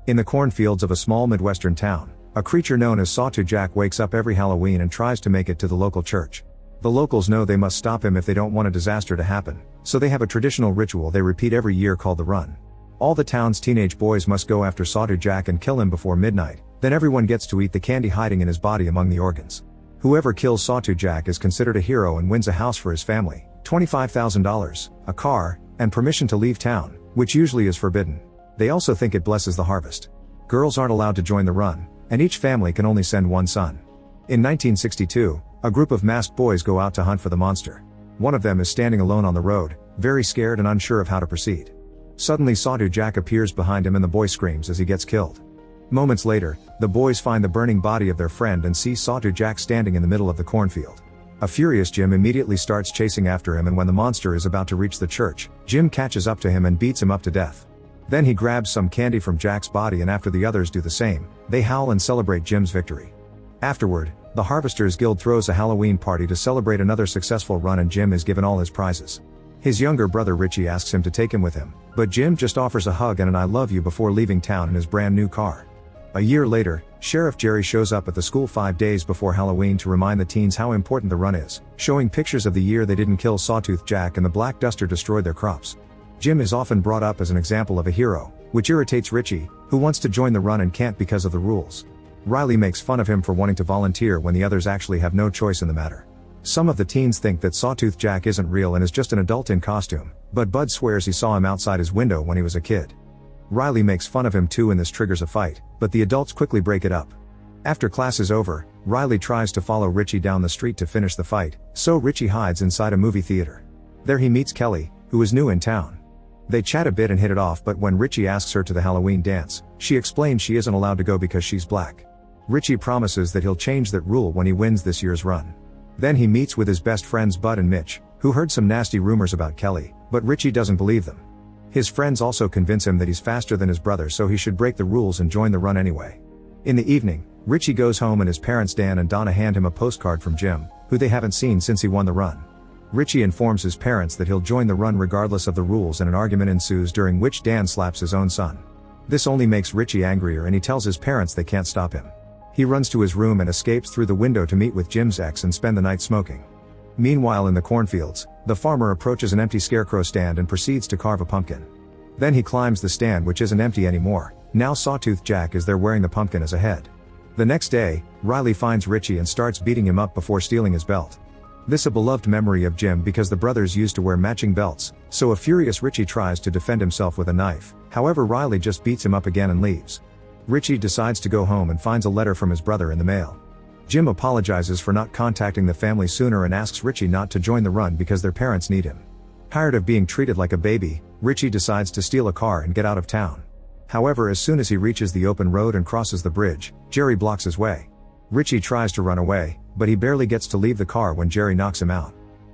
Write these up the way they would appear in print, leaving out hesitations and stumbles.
In the cornfields of a small Midwestern town, a creature known as Sawtooth Jack wakes up every Halloween and tries to make it to the local church. The locals know they must stop him if they don't want a disaster to happen, so they have a traditional ritual they repeat every year called the Run. All the town's teenage boys must go after Sawtooth Jack and kill him before midnight, then everyone gets to eat the candy hiding in his body among the organs. Whoever kills Sawtooth Jack is considered a hero and wins a house for his family, $25,000, a car, and permission to leave town, which usually is forbidden. They also think it blesses the harvest. Girls aren't allowed to join the run, and each family can only send one son. In 1962, a group of masked boys go out to hunt for the monster. One of them is standing alone on the road, very scared and unsure of how to proceed. Suddenly Sawtooth Jack appears behind him and the boy screams as he gets killed. Moments later, the boys find the burning body of their friend and see Sawtooth Jack standing in the middle of the cornfield. A furious Jim immediately starts chasing after him, and when the monster is about to reach the church, Jim catches up to him and beats him up to death. Then he grabs some candy from Jack's body, and after the others do the same, they howl and celebrate Jim's victory. Afterward, the Harvesters Guild throws a Halloween party to celebrate another successful run, and Jim is given all his prizes. His younger brother Richie asks him to take him with him, but Jim just offers a hug and an "I love you" before leaving town in his brand new car. A year later, Sheriff Jerry shows up at the school 5 days before Halloween to remind the teens how important the run is, showing pictures of the year they didn't kill Sawtooth Jack and the Black Duster destroyed their crops. Jim is often brought up as an example of a hero, which irritates Richie, who wants to join the run and can't because of the rules. Riley makes fun of him for wanting to volunteer when the others actually have no choice in the matter. Some of the teens think that Sawtooth Jack isn't real and is just an adult in costume, but Bud swears he saw him outside his window when he was a kid. Riley makes fun of him too, and this triggers a fight, but the adults quickly break it up. After class is over, Riley tries to follow Richie down the street to finish the fight, so Richie hides inside a movie theater. There he meets Kelly, who is new in town. They chat a bit and hit it off, but when Richie asks her to the Halloween dance, she explains she isn't allowed to go because she's black. Richie promises that he'll change that rule when he wins this year's run. Then he meets with his best friends Bud and Mitch, who heard some nasty rumors about Kelly, but Richie doesn't believe them. His friends also convince him that he's faster than his brother, so he should break the rules and join the run anyway. In the evening, Richie goes home and his parents Dan and Donna hand him a postcard from Jim, who they haven't seen since he won the run. Richie informs his parents that he'll join the run regardless of the rules, and an argument ensues during which Dan slaps his own son. This only makes Richie angrier, and he tells his parents they can't stop him. He runs to his room and escapes through the window to meet with Jim's ex and spend the night smoking. Meanwhile, in the cornfields, the farmer approaches an empty scarecrow stand and proceeds to carve a pumpkin. Then he climbs the stand, which isn't empty anymore. Now Sawtooth Jack is there wearing the pumpkin as a head. The next day, Riley finds Richie and starts beating him up before stealing his belt. This a beloved memory of Jim because the brothers used to wear matching belts, so a furious Richie tries to defend himself with a knife. However, Riley just beats him up again and leaves. Richie decides to go home and finds a letter from his brother in the mail. Jim apologizes for not contacting the family sooner and asks Richie not to join the run because their parents need him. Tired of being treated like a baby, Richie decides to steal a car and get out of town. However, as soon as he reaches the open road and crosses the bridge, Jerry blocks his way. Richie tries to run away, but he barely gets to leave the car when Jerry knocks him out.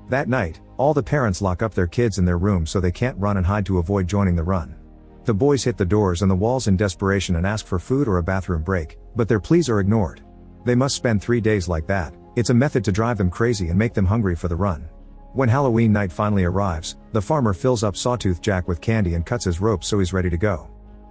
That night, all the parents lock up their kids in their room so they can't run and hide to avoid joining the run. The boys hit the doors and the walls in desperation and ask for food or a bathroom break, but their pleas are ignored. They must spend 3 days like that. It's a method to drive them crazy and make them hungry for the run. When Halloween night finally arrives, the farmer fills up Sawtooth Jack with candy and cuts his rope so he's ready to go.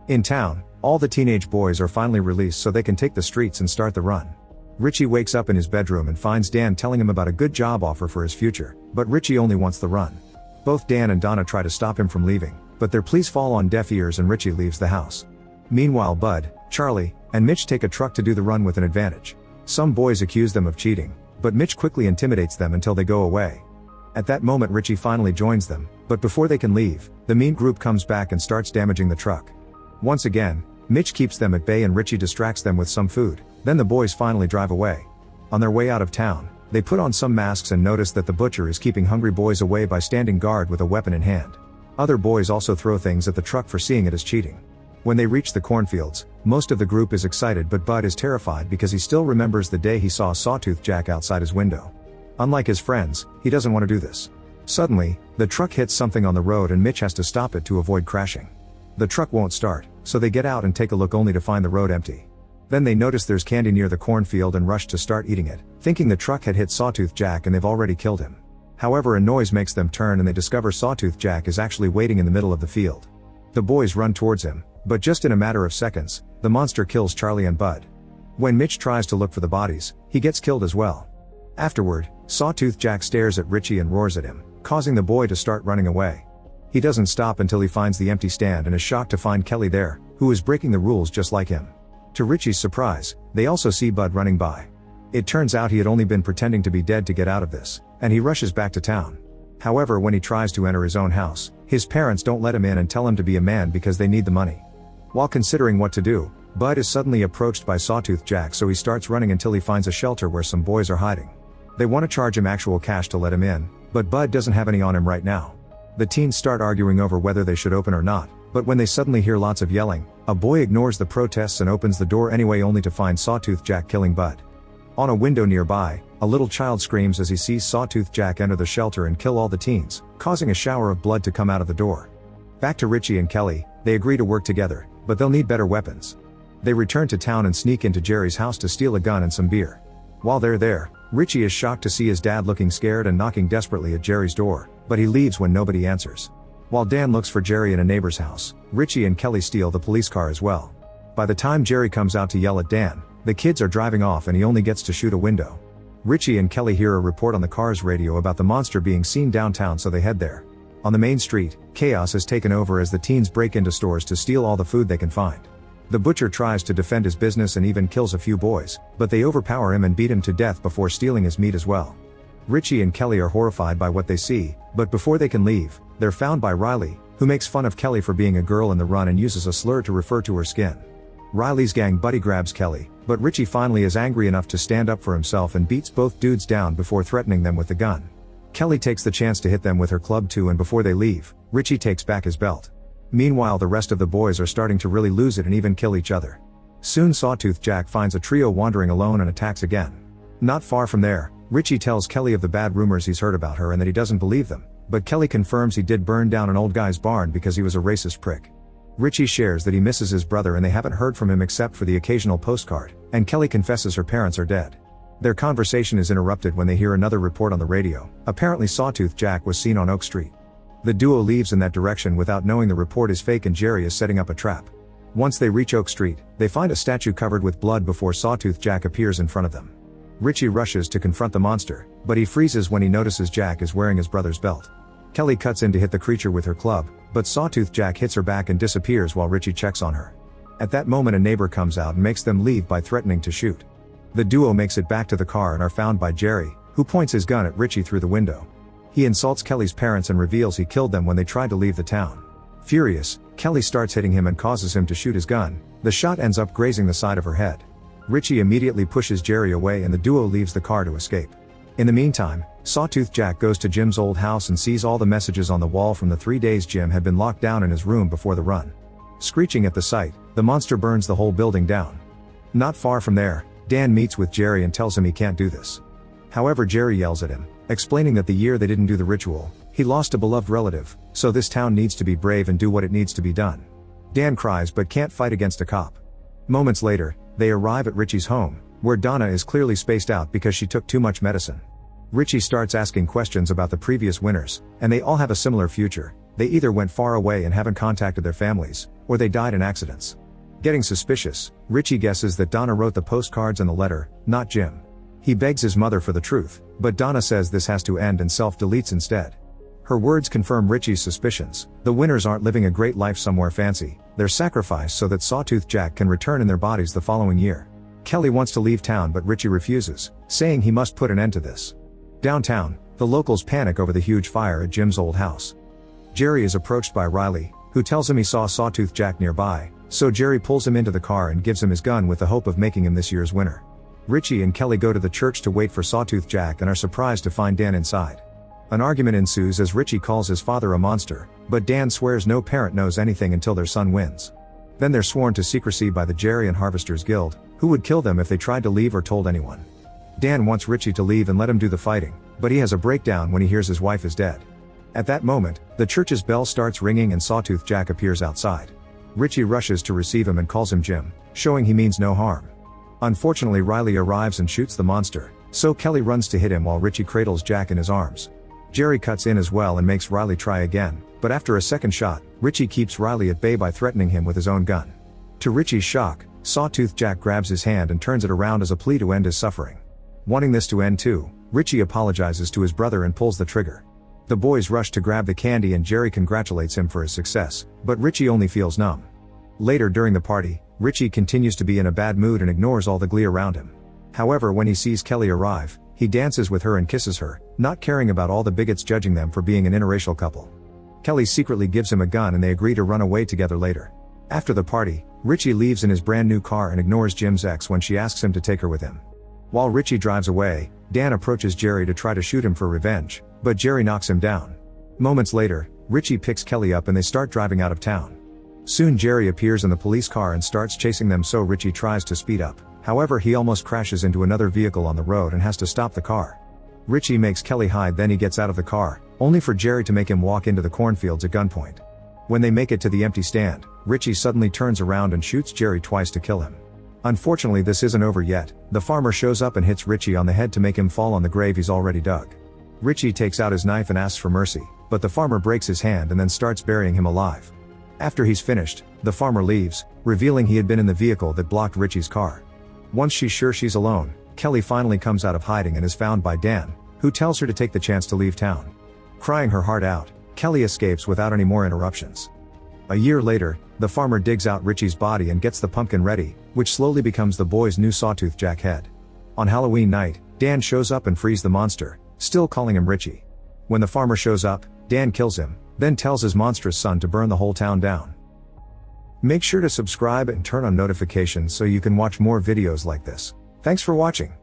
In town, all the teenage boys are finally released so they can take the streets and start the run. Richie wakes up in his bedroom and finds Dan telling him about a good job offer for his future, but Richie only wants the run. Both Dan and Donna try to stop him from leaving, but their pleas fall on deaf ears and Richie leaves the house. Meanwhile, Bud, Charlie, and Mitch take a truck to do the run with an advantage. Some boys accuse them of cheating, but Mitch quickly intimidates them until they go away. At that moment, Richie finally joins them, but before they can leave, the mean group comes back and starts damaging the truck. Once again, Mitch keeps them at bay and Richie distracts them with some food. Then the boys finally drive away. On their way out of town, they put on some masks and notice that the butcher is keeping hungry boys away by standing guard with a weapon in hand. Other boys also throw things at the truck for seeing it as cheating. When they reach the cornfields, most of the group is excited, but Bud is terrified because he still remembers the day he saw Sawtooth Jack outside his window. Unlike his friends, he doesn't want to do this. Suddenly, the truck hits something on the road and Mitch has to stop it to avoid crashing. The truck won't start, so they get out and take a look only to find the road empty. Then they notice there's candy near the cornfield and rush to start eating it, thinking the truck had hit Sawtooth Jack and they've already killed him. However, a noise makes them turn and they discover Sawtooth Jack is actually waiting in the middle of the field. The boys run towards him, but just in a matter of seconds, the monster kills Charlie and Bud. When Mitch tries to look for the bodies, he gets killed as well. Afterward, Sawtooth Jack stares at Richie and roars at him, causing the boy to start running away. He doesn't stop until he finds the empty stand and is shocked to find Kelly there, who is breaking the rules just like him. To Richie's surprise, they also see Bud running by. It turns out he had only been pretending to be dead to get out of this, and he rushes back to town. However, when he tries to enter his own house, his parents don't let him in and tell him to be a man because they need the money. While considering what to do, Bud is suddenly approached by Sawtooth Jack, so he starts running until he finds a shelter where some boys are hiding. They want to charge him actual cash to let him in, but Bud doesn't have any on him right now. The teens start arguing over whether they should open or not, but when they suddenly hear lots of yelling, a boy ignores the protests and opens the door anyway, only to find Sawtooth Jack killing Bud. On a window nearby, a little child screams as he sees Sawtooth Jack enter the shelter and kill all the teens, causing a shower of blood to come out of the door. Back to Richie and Kelly, they agree to work together, but they'll need better weapons. They return to town and sneak into Jerry's house to steal a gun and some beer. While they're there, Richie is shocked to see his dad looking scared and knocking desperately at Jerry's door, but he leaves when nobody answers. While Dan looks for Jerry in a neighbor's house, Richie and Kelly steal the police car as well. By the time Jerry comes out to yell at Dan, the kids are driving off and he only gets to shoot a window. Richie and Kelly hear a report on the car's radio about the monster being seen downtown, so they head there. On the main street, chaos has taken over as the teens break into stores to steal all the food they can find. The butcher tries to defend his business and even kills a few boys, but they overpower him and beat him to death before stealing his meat as well. Richie and Kelly are horrified by what they see, but before they can leave, they're found by Riley, who makes fun of Kelly for being a girl in the run and uses a slur to refer to her skin. Riley's gang buddy grabs Kelly, but Richie finally is angry enough to stand up for himself and beats both dudes down before threatening them with the gun. Kelly takes the chance to hit them with her club too, and before they leave, Richie takes back his belt. Meanwhile, the rest of the boys are starting to really lose it and even kill each other. Soon Sawtooth Jack finds a trio wandering alone and attacks again. Not far from there, Richie tells Kelly of the bad rumors he's heard about her and that he doesn't believe them, but Kelly confirms he did burn down an old guy's barn because he was a racist prick. Richie shares that he misses his brother and they haven't heard from him except for the occasional postcard, and Kelly confesses her parents are dead. Their conversation is interrupted when they hear another report on the radio. Apparently Sawtooth Jack was seen on Oak Street. The duo leaves in that direction without knowing the report is fake and Jerry is setting up a trap. Once they reach Oak Street, they find a statue covered with blood before Sawtooth Jack appears in front of them. Richie rushes to confront the monster, but he freezes when he notices Jack is wearing his brother's belt. Kelly cuts in to hit the creature with her club, but Sawtooth Jack hits her back and disappears while Richie checks on her. At that moment, a neighbor comes out and makes them leave by threatening to shoot. The duo makes it back to the car and are found by Jerry, who points his gun at Richie through the window. He insults Kelly's parents and reveals he killed them when they tried to leave the town. Furious, Kelly starts hitting him and causes him to shoot his gun. The shot ends up grazing the side of her head. Richie immediately pushes Jerry away and the duo leaves the car to escape. In the meantime, Sawtooth Jack goes to Jim's old house and sees all the messages on the wall from the 3 days Jim had been locked down in his room before the run. Screeching at the sight, the monster burns the whole building down. Not far from there, Dan meets with Jerry and tells him he can't do this. However, Jerry yells at him, explaining that the year they didn't do the ritual, he lost a beloved relative, so this town needs to be brave and do what it needs to be done. Dan cries but can't fight against a cop. Moments later, they arrive at Richie's home, where Donna is clearly spaced out because she took too much medicine. Richie starts asking questions about the previous winners, and they all have a similar future. They either went far away and haven't contacted their families, or they died in accidents. Getting suspicious, Richie guesses that Donna wrote the postcards and the letter, not Jim. He begs his mother for the truth, but Donna says this has to end and self-deletes instead. Her words confirm Richie's suspicions. The winners aren't living a great life somewhere fancy, they're sacrificed so that Sawtooth Jack can return in their bodies the following year. Kelly wants to leave town but Richie refuses, saying he must put an end to this. Downtown, the locals panic over the huge fire at Jim's old house. Jerry is approached by Riley, who tells him he saw Sawtooth Jack nearby, so Jerry pulls him into the car and gives him his gun with the hope of making him this year's winner. Richie and Kelly go to the church to wait for Sawtooth Jack and are surprised to find Dan inside. An argument ensues as Richie calls his father a monster, but Dan swears no parent knows anything until their son wins. Then they're sworn to secrecy by the Jerry and Harvesters Guild, who would kill them if they tried to leave or told anyone. Dan wants Richie to leave and let him do the fighting, but he has a breakdown when he hears his wife is dead. At that moment, the church's bell starts ringing and Sawtooth Jack appears outside. Richie rushes to receive him and calls him Jim, showing he means no harm. Unfortunately, Riley arrives and shoots the monster, so Kelly runs to hit him while Richie cradles Jack in his arms. Jerry cuts in as well and makes Riley try again, but after a second shot, Richie keeps Riley at bay by threatening him with his own gun. To Richie's shock, Sawtooth Jack grabs his hand and turns it around as a plea to end his suffering. Wanting this to end too, Richie apologizes to his brother and pulls the trigger. The boys rush to grab the candy and Jerry congratulates him for his success, but Richie only feels numb. Later during the party, Richie continues to be in a bad mood and ignores all the glee around him. However, when he sees Kelly arrive, he dances with her and kisses her, not caring about all the bigots judging them for being an interracial couple. Kelly secretly gives him a gun and they agree to run away together later. After the party, Richie leaves in his brand new car and ignores Jim's ex when she asks him to take her with him. While Richie drives away, Dan approaches Jerry to try to shoot him for revenge, but Jerry knocks him down. Moments later, Richie picks Kelly up and they start driving out of town. Soon Jerry appears in the police car and starts chasing them, so Richie tries to speed up. However, he almost crashes into another vehicle on the road and has to stop the car. Richie makes Kelly hide, then he gets out of the car, only for Jerry to make him walk into the cornfields at gunpoint. When they make it to the empty stand, Richie suddenly turns around and shoots Jerry twice to kill him. Unfortunately, this isn't over yet. The farmer shows up and hits Richie on the head to make him fall on the grave he's already dug. Richie takes out his knife and asks for mercy, but the farmer breaks his hand and then starts burying him alive. After he's finished, the farmer leaves, revealing he had been in the vehicle that blocked Richie's car. Once she's sure she's alone, Kelly finally comes out of hiding and is found by Dan, who tells her to take the chance to leave town. Crying her heart out, Kelly escapes without any more interruptions. A year later, the farmer digs out Richie's body and gets the pumpkin ready, which slowly becomes the boys' new Sawtooth Jack head. On Halloween night, Dan shows up and frees the monster, still calling him Richie. When the farmer shows up, Dan kills him, then tells his monstrous son to burn the whole town down. Make sure to subscribe and turn on notifications so you can watch more videos like this. Thanks for watching.